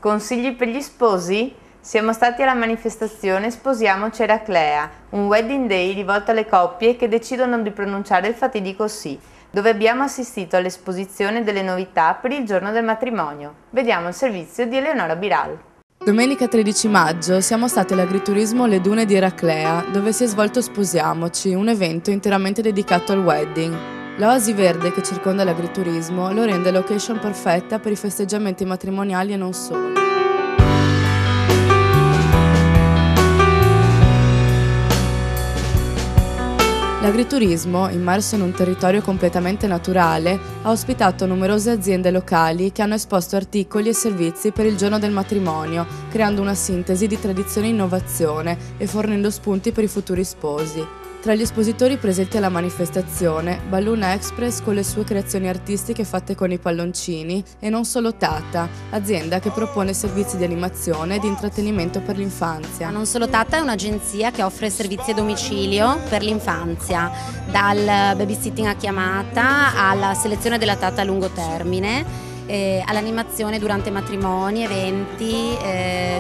Consigli per gli sposi? Siamo stati alla manifestazione Sposiamoci Eraclea, un wedding day rivolto alle coppie che decidono di pronunciare il fatidico sì, dove abbiamo assistito all'esposizione delle novità per il giorno del matrimonio. Vediamo il servizio di Eleonora Biral. Domenica 13 maggio siamo stati all'agriturismo Le Dune di Eraclea, dove si è svolto Sposiamoci, un evento interamente dedicato al wedding. L'oasi verde che circonda l'agriturismo lo rende location perfetta per i festeggiamenti matrimoniali e non solo. L'agriturismo, immerso in un territorio completamente naturale, ha ospitato numerose aziende locali che hanno esposto articoli e servizi per il giorno del matrimonio, creando una sintesi di tradizione e innovazione e fornendo spunti per i futuri sposi. Tra gli espositori presenti alla manifestazione, Balloon Express con le sue creazioni artistiche fatte con i palloncini e non solo Tata, azienda che propone servizi di animazione e di intrattenimento per l'infanzia. Non solo Tata è un'agenzia che offre servizi a domicilio per l'infanzia, dal babysitting a chiamata alla selezione della Tata a lungo termine, all'animazione durante matrimoni, eventi,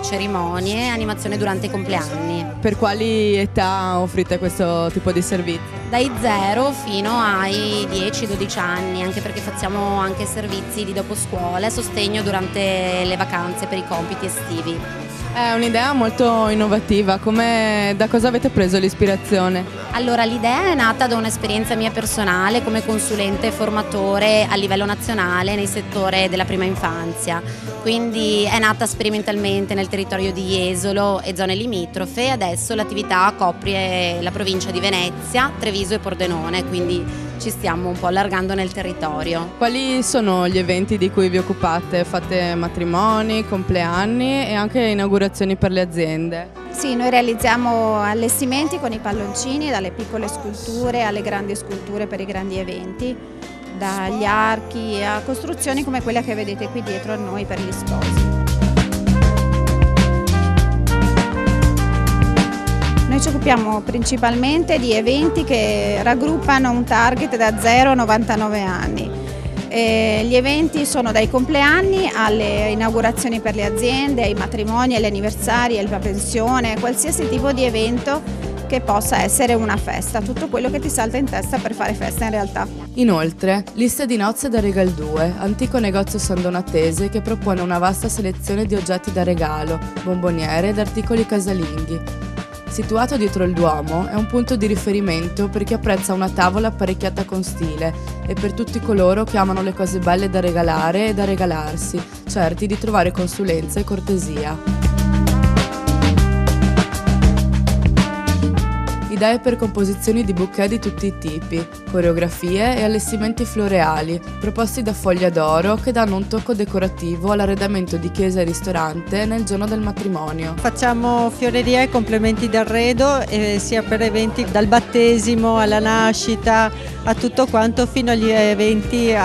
cerimonie, animazione durante i compleanni. Per quali età offrite questo tipo di servizi? Dai 0 fino ai 10-12 anni, anche perché facciamo anche servizi di doposcuola e sostegno durante le vacanze per i compiti estivi. È un'idea molto innovativa, da cosa avete preso l'ispirazione? Allora, l'idea è nata da un'esperienza mia personale come consulente e formatore a livello nazionale nel settore della prima infanzia, quindi è nata sperimentalmente nel territorio di Jesolo e zone limitrofe e adesso l'attività copre la provincia di Venezia, Treviso e Pordenone, quindi ci stiamo un po' allargando nel territorio. Quali sono gli eventi di cui vi occupate? Fate matrimoni, compleanni e anche inaugurazioni per le aziende? Sì, noi realizziamo allestimenti con i palloncini, dalle piccole sculture alle grandi sculture per i grandi eventi, dagli archi a costruzioni come quella che vedete qui dietro a noi per gli sposi. Noi ci occupiamo principalmente di eventi che raggruppano un target da 0 a 99 anni. Gli eventi sono dai compleanni alle inaugurazioni per le aziende, ai matrimoni, agli anniversari, alla pensione, qualsiasi tipo di evento che possa essere una festa, tutto quello che ti salta in testa per fare festa in realtà. Inoltre, Liste di nozze da Regal 2, antico negozio sandonatese che propone una vasta selezione di oggetti da regalo, bomboniere ed articoli casalinghi. Situato dietro il Duomo, è un punto di riferimento per chi apprezza una tavola apparecchiata con stile e per tutti coloro che amano le cose belle da regalare e da regalarsi, certi di trovare consulenza e cortesia. Idee per composizioni di bouquet di tutti i tipi, coreografie e allestimenti floreali, proposti da Foglia d'Oro che danno un tocco decorativo all'arredamento di chiesa e ristorante nel giorno del matrimonio. Facciamo fioreria e complementi d'arredo sia per eventi dal battesimo alla nascita a tutto quanto fino agli eventi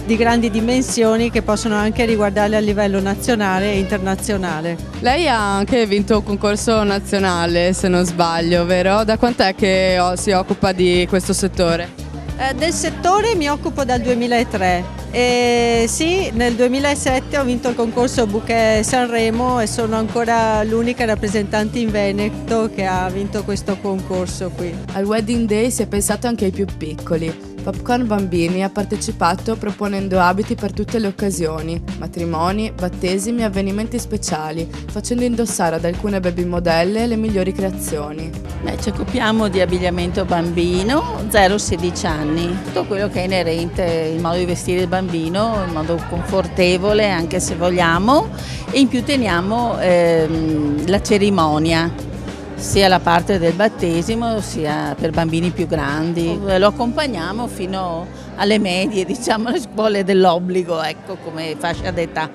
di grandi dimensioni che possono anche riguardare a livello nazionale e internazionale. Lei ha anche vinto un concorso nazionale, se non sbaglio, vero? Da quant'è che si occupa di questo settore? Del settore mi occupo dal 2003 e sì, nel 2007 ho vinto il concorso Bouquet Sanremo e sono ancora l'unica rappresentante in Veneto che ha vinto questo concorso qui. Al Wedding Day si è pensato anche ai più piccoli. Popcorn Bambini ha partecipato proponendo abiti per tutte le occasioni, matrimoni, battesimi e avvenimenti speciali, facendo indossare ad alcune baby modelle le migliori creazioni. Ci occupiamo di abbigliamento bambino 0-16 anni, tutto quello che è inerente il modo di vestire il bambino in modo confortevole anche se vogliamo, e in più teniamo la cerimonia, sia la parte del battesimo sia per bambini più grandi. Lo accompagniamo fino alle medie, diciamo alle scuole dell'obbligo, ecco, come fascia d'età.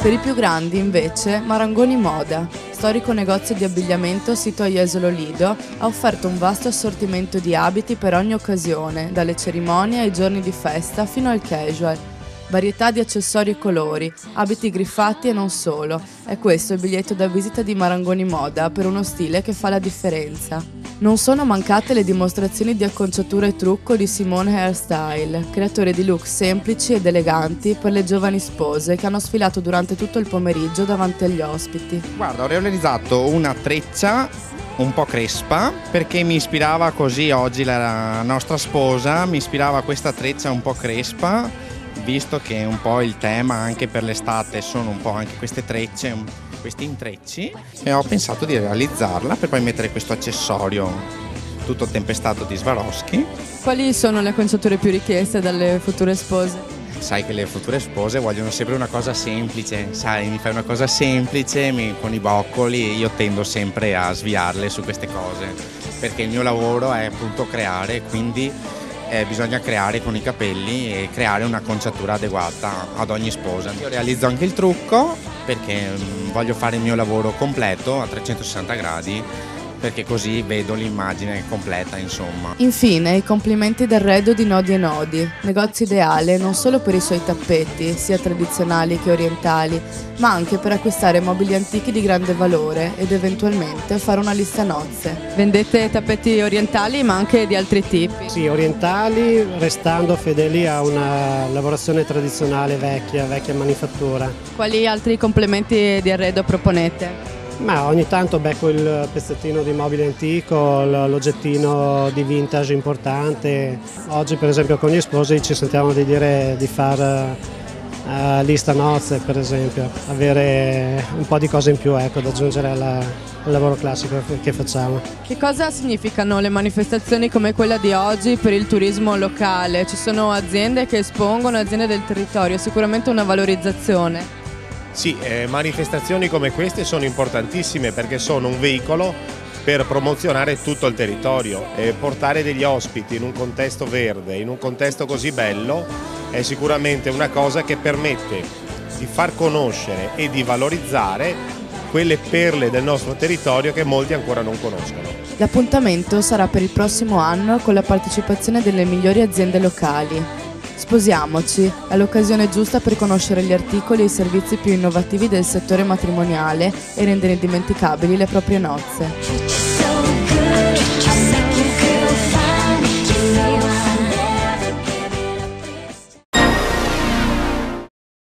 Per i più grandi, invece, Marangoni Moda, storico negozio di abbigliamento sito a Jesolo Lido, ha offerto un vasto assortimento di abiti per ogni occasione, dalle cerimonie ai giorni di festa fino al casual. varietà di accessori e colori, abiti griffati e non solo. È questo il biglietto da visita di Marangoni Moda per uno stile che fa la differenza. Non sono mancate le dimostrazioni di acconciatura e trucco di Simone Hairstyle, creatore di look semplici ed eleganti per le giovani spose che hanno sfilato durante tutto il pomeriggio davanti agli ospiti. Guarda, ho realizzato una treccia un po' crespa perché mi ispirava così oggi la nostra sposa, mi ispirava questa treccia un po' crespa, visto che un po' il tema anche per l'estate sono un po' anche queste trecce, questi intrecci, e ho pensato di realizzarla per poi mettere questo accessorio tutto tempestato di Swarovski. Quali sono le acconciature più richieste dalle future spose? Sai che le future spose vogliono sempre una cosa semplice, sai, mi fai una cosa semplice con i boccoli, io tendo sempre a sviarle su queste cose, perché il mio lavoro è appunto creare, quindi bisogna creare con i capelli e creare un'acconciatura adeguata ad ogni sposa. Io realizzo anche il trucco perché voglio fare il mio lavoro completo a 360 gradi, perché così vedo l'immagine completa, insomma. Infine, i complimenti d'arredo di Nodi e Nodi, negozio ideale non solo per i suoi tappeti, sia tradizionali che orientali, ma anche per acquistare mobili antichi di grande valore ed eventualmente fare una lista nozze. Vendete tappeti orientali ma anche di altri tipi? Sì, orientali, restando fedeli a una lavorazione tradizionale vecchia manifattura. Quali altri complementi di arredo proponete? Ma ogni tanto becco il pezzettino di mobile antico, l'oggettino di vintage importante. Oggi per esempio con gli sposi ci sentiamo di dire di far lista nozze, per esempio, avere un po' di cose in più, ecco, da aggiungere al lavoro classico che facciamo. Che cosa significano le manifestazioni come quella di oggi per il turismo locale? Ci sono aziende che espongono, aziende del territorio, sicuramente una valorizzazione. Sì, manifestazioni come queste sono importantissime perché sono un veicolo per promozionare tutto il territorio e portare degli ospiti in un contesto verde, in un contesto così bello, è sicuramente una cosa che permette di far conoscere e di valorizzare quelle perle del nostro territorio che molti ancora non conoscono. L'appuntamento sarà per il prossimo anno con la partecipazione delle migliori aziende locali. Sposiamoci, è l'occasione giusta per conoscere gli articoli e i servizi più innovativi del settore matrimoniale e rendere indimenticabili le proprie nozze.